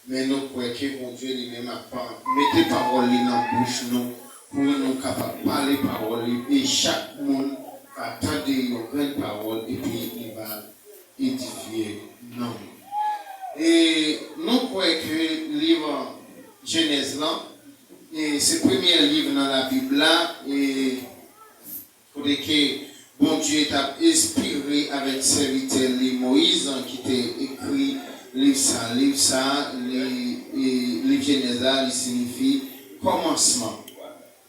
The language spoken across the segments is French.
mais nous croyons que mon Dieu lui-même a pas mettez parole dans la bouche nous pour nous capables de parler parole et chaque monde va attendre une grande parole et puis il va édifier non. Et nous croyons que le livre Genèse là, et c'est le premier livre dans la Bible là, et que bon Dieu t'a inspiré avec serviteur Moïse qui t'a écrit livre ça, livre Genèse là, il signifie commencement.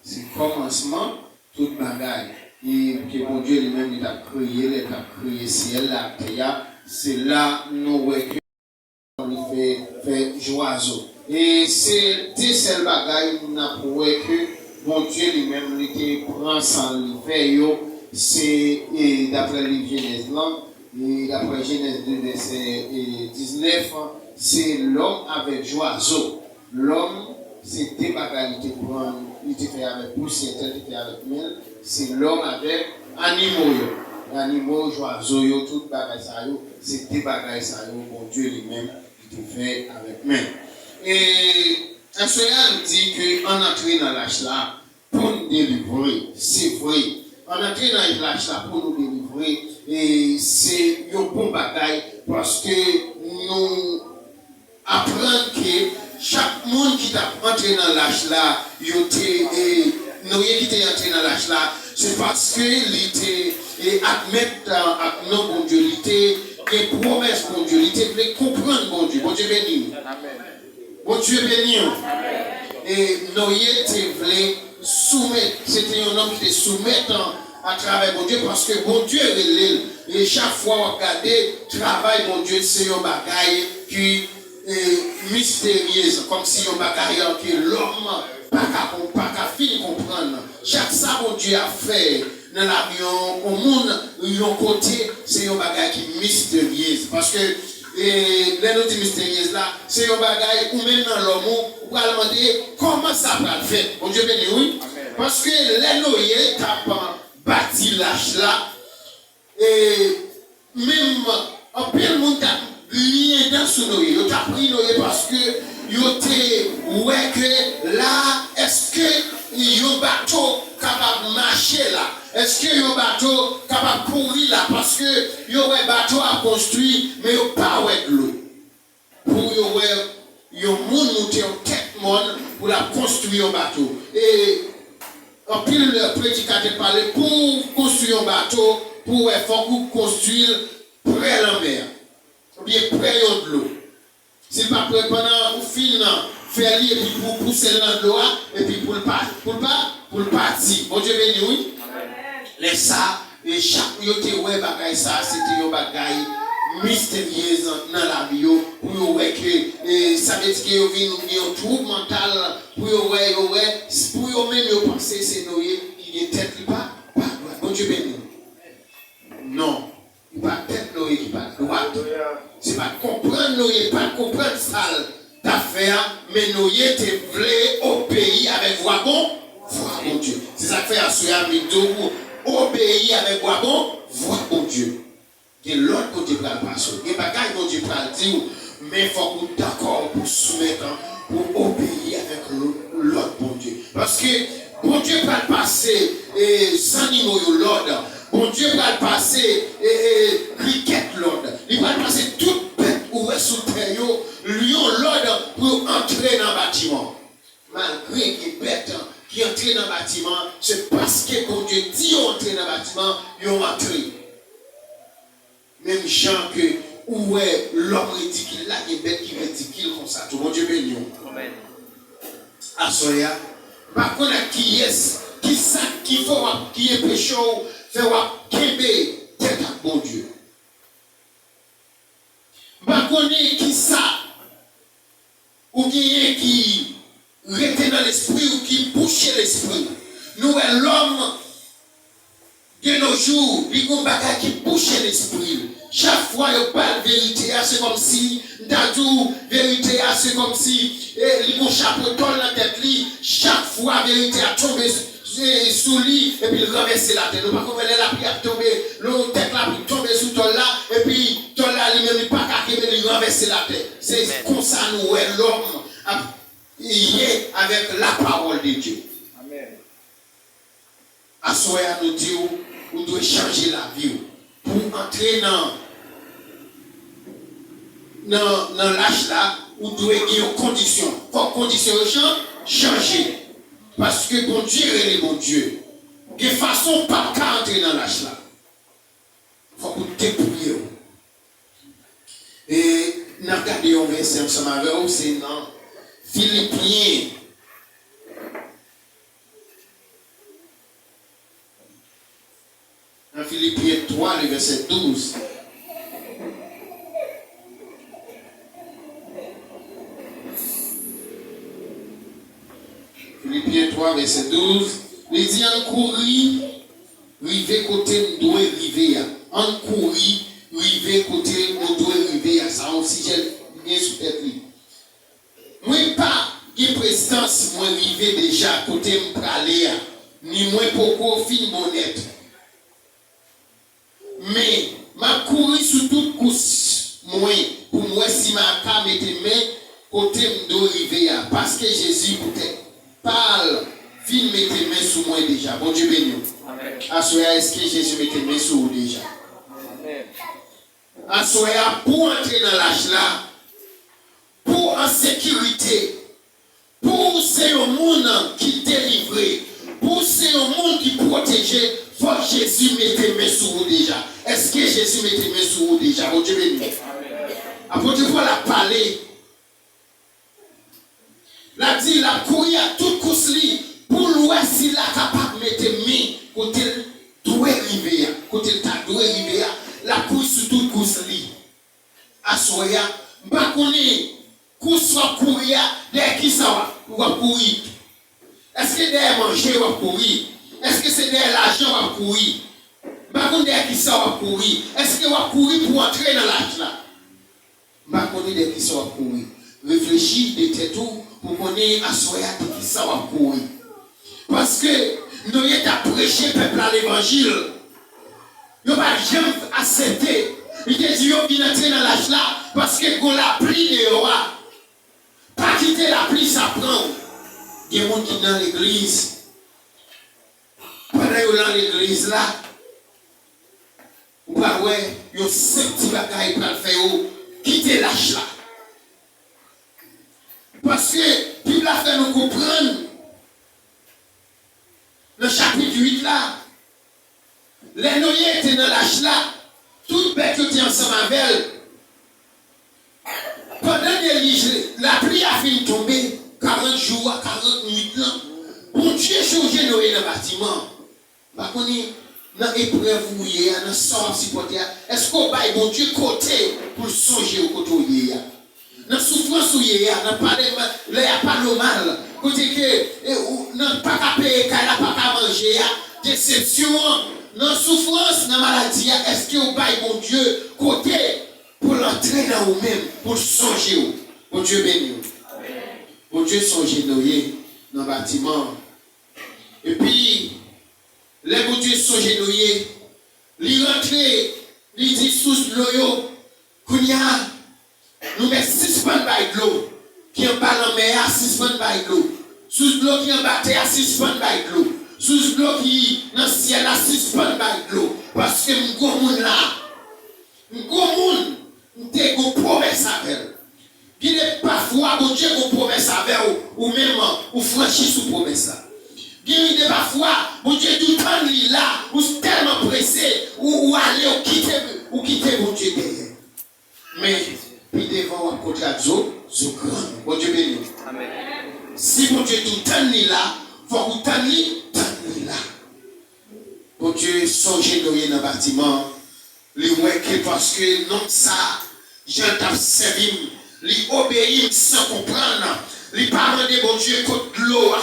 C'est commencement toute bagaille. Et que bon Dieu lui-même il a créé ciel la terre, c'est là nous voyons que fait joiseau. Et c'est des seuls bagailles nous avons que bon Dieu lui-même il prend sans l'hiver, c'est d'après le livre Genèse là, et d'après Genèse 2 verset 19, c'est l'homme avec joiseau. L'homme c'est des bagailles qui prend, il fait avec poussière, il fait avec miel, c'est l'homme avec animaux. Animaux, oiseaux, tout bagaille ça, c'est des bagailles ça, bon Dieu lui-même il fait avec main. Et un soya nous dit qu'on entre dans l'âge là pour nous délivrer, c'est vrai. On entre dans l'âge là pour nous délivrer et c'est un bon bagaille parce que nous apprenons que chaque monde qui t'a entré dans l'âge là, nous qui t'es entré dans l'âge là, c'est parce que il admettre à nos bon Dieu, il promesse bon Dieu, il voulait comprendre bon Dieu béni. Bon Dieu béni. Et Noé voulait soumettre, c'était un homme qui était soumettant à travers bon Dieu parce que bon Dieu est et chaque fois on regarde travail bon Dieu c'est un bagaille qui est mystérieuse comme si un bagaille que l'homme pas qu'à finir comprendre. Chaque ça bon Dieu a fait dans l'avion au monde un côté c'est un bagaille qui est mystérieuse parce que les notes mystérieuses là c'est un bagaille ou même dans l'homme on va demander comment ça va le faire. Bon Dieu béni oui parce que les Noé tapant bâti l'âge là et même en plein monde a lié dans ce Noé il a pris Noé parce que il était ouais que là est-ce que il y a un bateau capable de marcher là est-ce qu'il y a un bateau capable de courir là parce que il y a un bateau à construire mais il n'y a pas de l'eau pour il y a un monde monter en tête monde pour la construire un bateau et en pile le prédicateur parlait pour construire un bateau pour faut construire près de la mer ou bien près de l'eau c'est pas prêt pendant fin faire et puis pour pousser dans l'eau et puis pour le partir bon Dieu béni oui les ça et chaque yoté ouais bagaille ça c'était un bagaille mystérieuse dans la vie pour ouais que ça veut dire que yo vient un trouble mental pour ouais pour même penser c'est Noé qui est tête pas bon Dieu béni non il pas tête Noé qui pas droite c'est pas comprendre Noé pas comprendre ça d'affaire mais Noé te voulait obéir avec voix bon Dieu c'est ça fait assurer avec deux obéir avec voix bon Dieu et l'autre côté pour le passer et bagaille bon Dieu pour dire mais il faut qu'on d'accord pour soumettre pour obéir avec l'autre bon Dieu parce que bon Dieu va passer sans animaux l'ordre bon Dieu va passer cricket l'ordre il va passer toute bête ou est sous terre lion l'ordre pour entrer dans le bâtiment malgré que bête qui entre dans le bâtiment c'est parce que bon Dieu dit entrer dans le bâtiment ils ont entré même gens que où est l'homme ridicule là qui est bête qui est ridicule comme ça tout bon Dieu béni amen Asoya par contre qui est qui ça qui faut qui est péché faire kébé tête à bon Dieu par contre qui ça ou qui rete dans l'esprit ou qui bouche l'esprit nous l'homme de nos jours il y a un bagage qui bouche l'esprit chaque fois il parle vérité c'est comme si d'adou vérité c'est comme si il y a un chapeau dans la tête chaque fois vérité a tombé sous lit et puis il renverse la tête. Nous pas comme la prière tomber, l'eau tête là puis tomber sous toi là et puis toi là lui-même il pas qu'à mais il renverse la tête. C'est comme ça nous l'homme il est avec la parole de Dieu. Amen. À soir nous dit vous devez changer la vie pour entrer dans l'âge là vous devez avoir une condition. Pour condition changer. Parce que bon Dieu est le bon Dieu. De façon pas qu'à entrer dans l'âge là. Il faut que vous dépouillez. Et nous regardons un verset ensemble avec vous, c'est dans Philippiens. Dans Philippiens 3, le verset 12. Philippiens 3, verset 12. Il dit en courir, river côté nous doit river. En courir, river côté nous doit river. Ça aussi, j'ai bien sous tête. Moi, pas de présidence, moi, river déjà côté me praler. Ni moi, pour fin bonnette. Mais, ma courir sous toute course, moi, pour moi, si ma femme était main, côté me doit river. Parce que Jésus, peut-être, parle, film mettez main sous moi déjà. Bon Dieu béni. Assoya, est-ce que Jésus mettez main sous vous déjà? Assoya, pour entrer dans l'âge là, pour en sécurité, pour c'est un monde qui délivre, pour c'est un monde qui protège, il faut que Jésus mette main sous vous déjà. Est-ce que Jésus mettez main sous vous déjà? Bon Dieu béni. Apôtre Paul a parlé. La dit, la courir à toute course pour l'ouest, si la capable de mettre main côté doué rivière, côté ta doué rivière, la courir sur toute course Assoya, pas connaît course soit courir, derrière qui ça va courir. Est-ce que derrière manger va courir? Est-ce que c'est derrière l'argent va courir? Pas connaît derrière qui ça va courir. Est-ce que va courir pour entrer dans l'argent là? Pas connaît derrière qui ça va courir. Réfléchis de tête tout. Pour connaître à soya qui ça va courir. Parce que nous avons prêché peuple à l'évangile. Nous n'avons pas jamais accepté. Il a dit, vous venez entrer dans l'âge là parce que vous la pluie de roi. Pas quitter la pluie, ça prend. Il y a des gens qui sont dans l'église. Pendant qu'ils sont dans l'église là, vous voyez, il y a 5 petits bagages pour le faire. Quitter l'âge là. Parce que la Bible a fait nous comprendre le chapitre 8 là. Les noyés étaient dans l'âge là. Toutes bêtes qui étaient ensemble avec elle. Pendant que la pluie a fini de tomber, 40 jours à 40 minutes là. Bon Dieu changé Noé dans le bâtiment. Par contre, dans l'épreuve où il y a, dans le sort supporter, est-ce qu'on va bon Dieu côté pour songer au côté où il y a? Dans la souffrance où il y a, dans pas le mal. Côté que, n'a pas qu'à payer, qu'il n'a pas qu'à manger, déception, dans la souffrance, dans la maladie, est-ce que vous baillez mon Dieu côté pour l'entrer dans vous-même, pour songer? Mon Dieu béni. Mon Dieu songer Noé dans le bâtiment. Et puis, les mon Dieu songer Noé, il rentre, il dit sous l'eau, nous mettons 6 pannes de l'eau qui en bas dans la mer à 6 pannes de l'eau. Sous l'eau qui en bas à 6 pannes de l'eau. Sous l'eau qui dans le ciel à 6 pannes de l'eau. Parce que nous sommes là. Nous sommes une promesse avec elle. Il est parfois, bon Dieu, une promesse avec vous, ou même, ou franchir sous promesse là. Il est parfois, bon Dieu, tout le temps là, ou tellement pressé, ou aller, ou quitter mon Dieu derrière. Mais, puis devant un côté à Zo grand. Bon Dieu béni. Amen. Si mon Dieu tout temps là, il faut que vous là. Bon Dieu, songez dans le bâtiment. Les que parce que non ça, j'en ai servi, les obéir sans comprendre. Les parents de bon Dieu contre l'eau.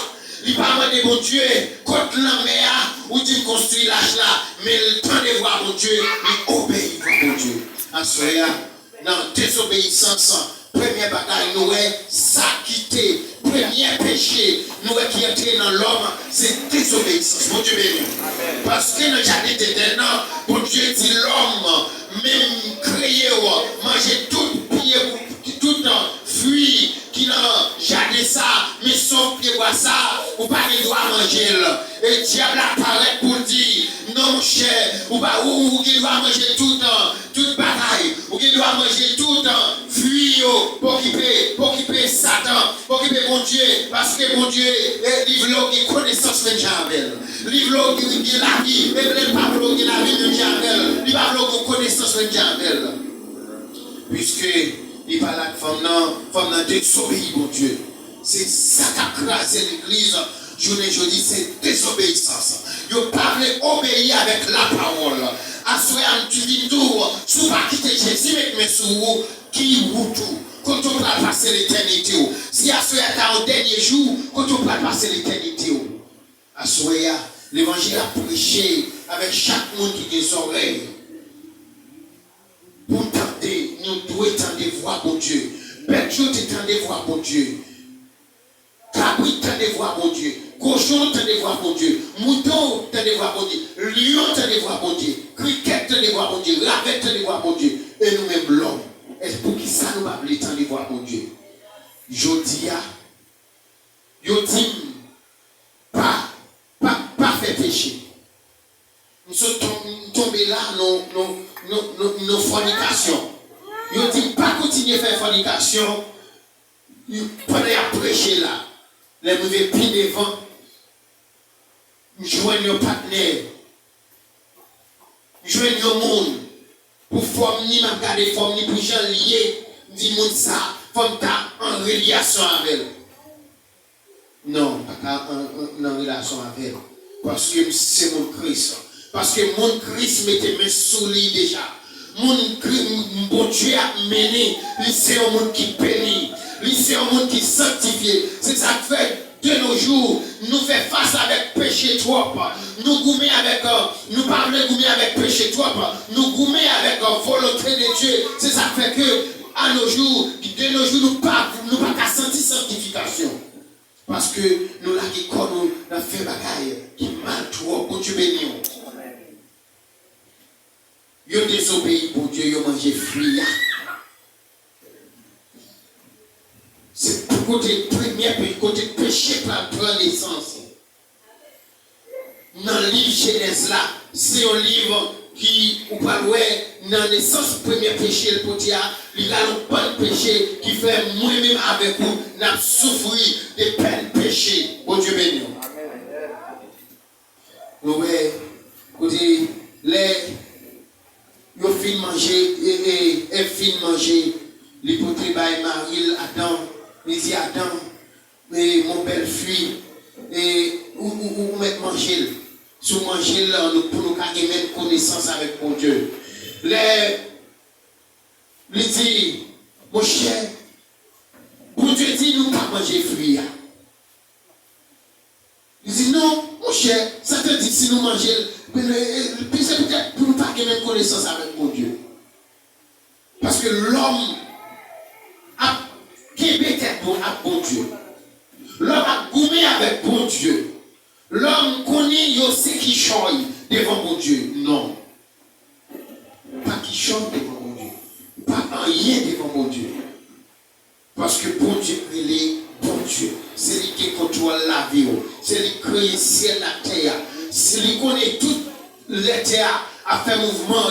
Les parents de bon Dieu contre la mer. Ou dit construire l'âge là. Mais le temps de voir mon Dieu, il obéit pour mon Dieu. Assoya. Dans désobéissance, première bataille, Noé, ça quitté pour premier péché, nous qui entré dans l'homme, c'est désobéissance. Bon Dieu béni. Parce que dans le jardin d'Éden, bon Dieu dit l'homme, même créé, manger tout pied, tout fruit qui n'a jardin ça, mais sauf pied quoi ça, ou pas les doit manger. Et diable apparaît pour dire, non mon cher, ou pas ou qui doit manger tout toute bataille, ou qui doit manger tout fruit pour occuper Satan, pour occuper mon Dieu, parce que mon Dieu livre l'eau qui connaissance même Javel. Livre l'eau qui est la vie, et le Pablo qui est la vie même Javel. Livre l'eau qui connaissance même Javel. Puisque il parle à la femme désobéit, mon Dieu. C'est ça qui a crasé l'église. Journée jeudi, c'est désobéissance. Vous parlez obéir avec la parole. Assoyez tu dis tout, si pas quitter Jésus, mais sous vous, qui vous tout. Quand on va passer l'éternité. Si assoyez au dernier jour, quand on va passer l'éternité. Assoyez, l'évangile a prêché avec chaque monde qui a des oreilles. Pour tenter, nous devons tenter voir mon Dieu. Bête chose tenter voir mon Dieu. Cabri tenter voir mon Dieu. Cochon tenter voir mon Dieu. Mouton tenter voir mon Dieu. Lion tenter voir mon Dieu. Criquet tenter voir mon Dieu. Ravet tenter voir mon Dieu. Et nous-mêmes l'homme. Est-ce pour qui ça nous va appeler tenter voir mon Dieu? Jodia. Yodim. Pas faire péché. Nous sommes tombés là, nos fornications. Ils ont dit pas continuer à faire fornication. Pendant à prêcher là, les mauvais pieds devant, joignent nos partenaires, joignent nos monde, pour former, m'a garder former, pour gens liés, dit monde ça, comme ta en relation avec elle. Non, pas en relation avec elle. Parce que c'est mon Christ. Parce que mon Christ mettait mes souliers déjà. Mon Dieu a mené. C'est un monde qui bénit. C'est un monde qui sanctifie. C'est ça que fait de nos jours. Nous faisons face avec péché trop. Nous goumons avec, nous parlons goumons avec péché trop. Nous goumons avec volonté de Dieu. C'est ça que fait que, à nos jours, de nos jours, nous pas qu'à sentir sanctification. Parce que nous l'avons dit, nous avons fait bagaille qui mal trop pour Dieu bénir. Yo désobéi pour Dieu, yo mangé fruit. C'est pour côté premier, côté péché prend naissance. Dans le livre Genèse là, c'est un livre qui, ou pas loin, dans naissance premier péché, le potier, il a un bon péché qui fait moi-même avec vous, n'a souffert des peines péché. Bon Dieu béni. Oui, côté les yo fin manger et fin manger les potés by Marie Adam il dit Adam mais mon belle fille et ou mettre manger sous manger là pour nous gagner même connaissance avec mon Dieu les dit mon cher bon Dieu dit nous pas manger fruit il dit non mon cher ça te dit si nous manger c'est peut-être pour ne pas gagner connaissance avec mon Dieu. Parce que l'homme a québé tête pour bon Dieu. L'homme a goumé avec bon Dieu. L'homme connaît ce qui change devant mon Dieu. Non. Pas qui change devant mon Dieu. Pas rien devant mon Dieu. Parce que bon Dieu, il est bon Dieu. C'est lui qui contrôle la vie. C'est lui qui crée le ciel, la terre. C'est lui qui connaît toute la terre a fait mouvement.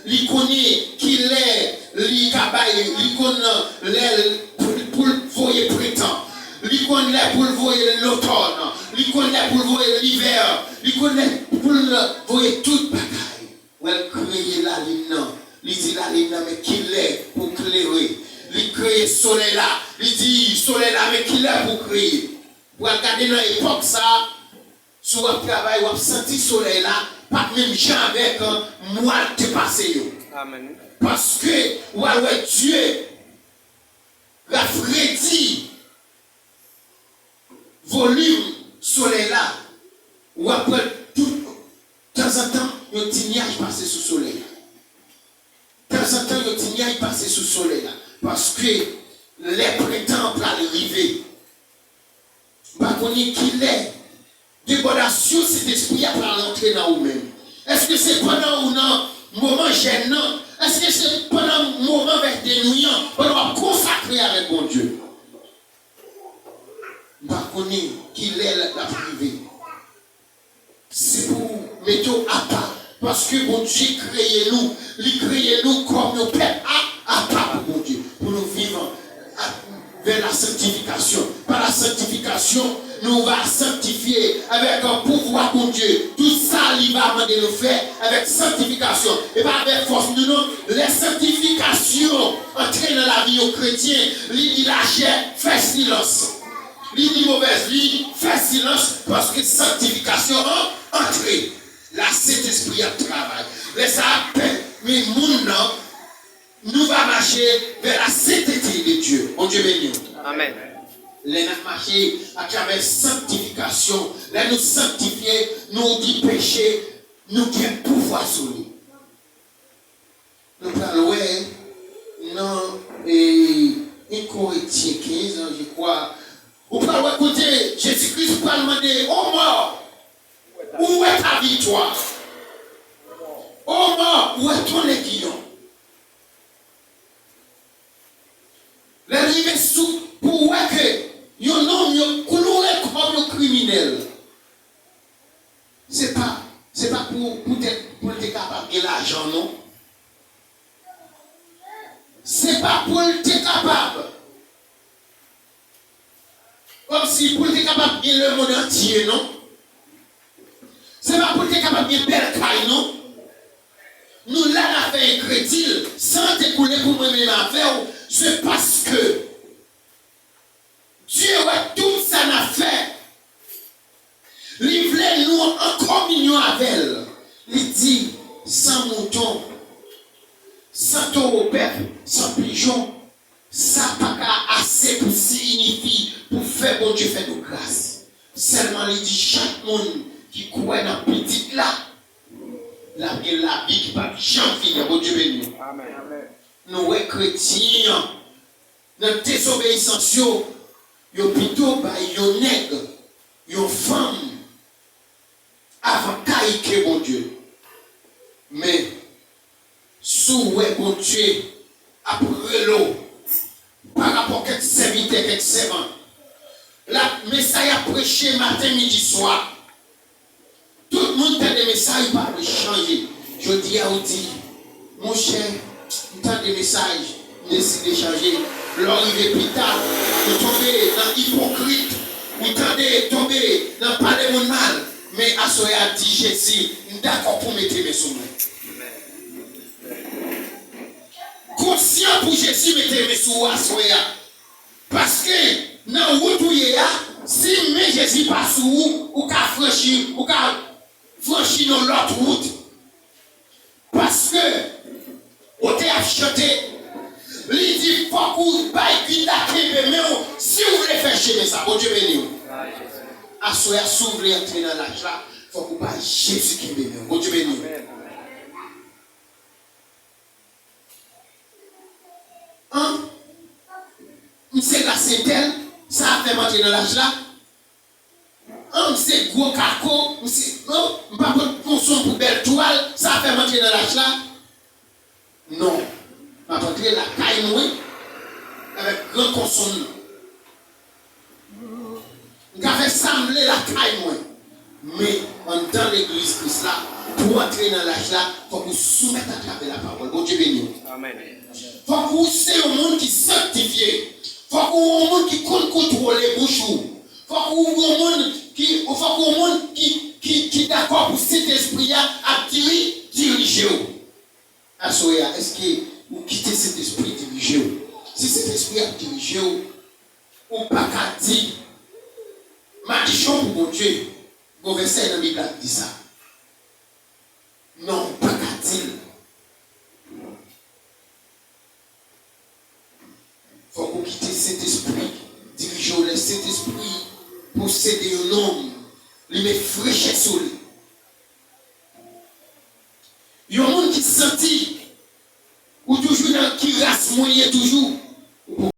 Il connaît qui est, il connaît pour le voyer printemps. Il connaît pour le voyer l'automne. Il connaît pour le voyer l'hiver. Il connaît pour le voyer toute bagaille. Il crée la ligne. Il dit la ligne, mais qui est pour clairer. Il crée le soleil là. Il dit soleil là, mais qui est pour créer. Pour regarder dans l'époque ça, sur un travail, on a senti le soleil là, pas même gens avec moi te passer. Amen. Parce que Dieu a réduit volume soleil là, ou après tout, de temps en temps, il y a un petit nuage passé sous le soleil. De temps en temps, il y a un petit nuage passé sous le soleil là. Parce que les printemps pour arriver. connaître qui est. Débordation, cet esprit a pas rentrer dans vous-même. Est-ce que c'est pendant un moment gênant? Est-ce que c'est pendant un moment dénouillant? Pendant consacré avec mon Dieu? Par contre, qu'il est la privée. C'est pour mettre à part. Parce que mon Dieu crée nous. Il crée nous comme nos pères à part pour mon Dieu. Pour nous vivre vers la sanctification. Par la sanctification, nous va sanctifier avec un pouvoir mon Dieu. Tout ça, il va demander de faire avec sanctification. Et pas avec force. Nous, les sanctifications entraînent dans la vie aux chrétiens. Il la chair fait silence. Il dit mauvaise vie, fait silence parce que sanctification entrée. Là, cet esprit a travail. Les appels, mais nous va marcher vers la sainteté de Dieu. Mon Dieu béni. Amen. Les marcher à travers sanctification. Là, nous sanctifier, nous dit péché, nous qui pouvoir sur lui. Nous parlons, non, et 1 Corinthiens 15, je crois. Vous pouvez écouter, Jésus-Christ peut demander, oh mort, où est ta victoire? Oh mort, où est ton aiguillon? L'arrivée sous pour que yon homme couleur comme le criminel. C'est pas pour être capable de l'argent, non? C'est pas pour être capable. Comme si pour être capable de le monde entier, non? C'est pas pour être capable de belle caille, non? Nous, là, on a fait un crédit sans découler pour moi-même à faire, c'est parce que Dieu a tout ça n'a fait. Il voulait nous en communion avec elle. Il dit, sans mouton, sans taureau peuple, sans pigeon, ça n'a pas assez pour signifier, pour faire bon Dieu faire de grâce. Seulement, il dit, chaque monde qui croit dans la petite là, la vie qui va jamais finir, bon Dieu béni. Amen. Nous, chrétiens, notre désobéissance, yo plutôt yon nègre, yon femme, avant caïque mon Dieu. Mais, sous bon Dieu, après l'eau, par rapport à quelques serviteurs, quelques servants, la message a prêché matin, midi, soir. Tout le monde a des messages par changer. Je dis à Audi, mon cher, tant de messages, décide de changer. L'arrivée plus tard, vous tombez dans l'hypocrite, vous tendez tomber dans pas de mon mal. Mais à ce moment dit Jésus, d'accord pour mettre mes sous moi. Conscient pour Jésus mettre mes sous à ce moment. Parce que dans où tout y est, si mais Jésus passe où, ou qu'a franchi dans l'autre route. Parce que, on t'a chanté. Il dit, faut que vous baillez mais si vous voulez faire chez ça, bon Dieu béni. À ce moment, si vous voulez entrer dans l'âge là, il faut que vous baillez Jésus qui béni. Bon Dieu béni. Hein? C'est la Saint-Elle, ça a fait entrer dans l'âge là. Hein? C'est gros caco, non? Pas pour son pour belle toile, ça a fait entrer dans l'âge là. Non. Ma patrie la caille noire avec grand consonne. On a fait sembler la caille noire. Mais dans l'église Christ là, pour entrer dans l'âge là, il faut que vous soumettez à travers la parole. Bon Dieu béni. Amen. Il faut que vous soyez un monde qui sanctifié. Il faut que vous soyez un monde qui contrôle les bouchons. Il faut que vous soyez un monde qui d'accord pour cet esprit à diriger. Est-ce que vous quittez cet esprit dirigé? Si cet esprit a dirigé, ou pas qu'à dire, maldition pour mon Dieu, mon verset dans la Bible dit ça. Non, pas qu'à dire. Il faut qu'on quitte cet esprit, dirigez cet esprit, posséder un homme, lui met fraîcheur sur lui. Il y a un monde qui sentit, ou toujours dans qui race moyen toujours.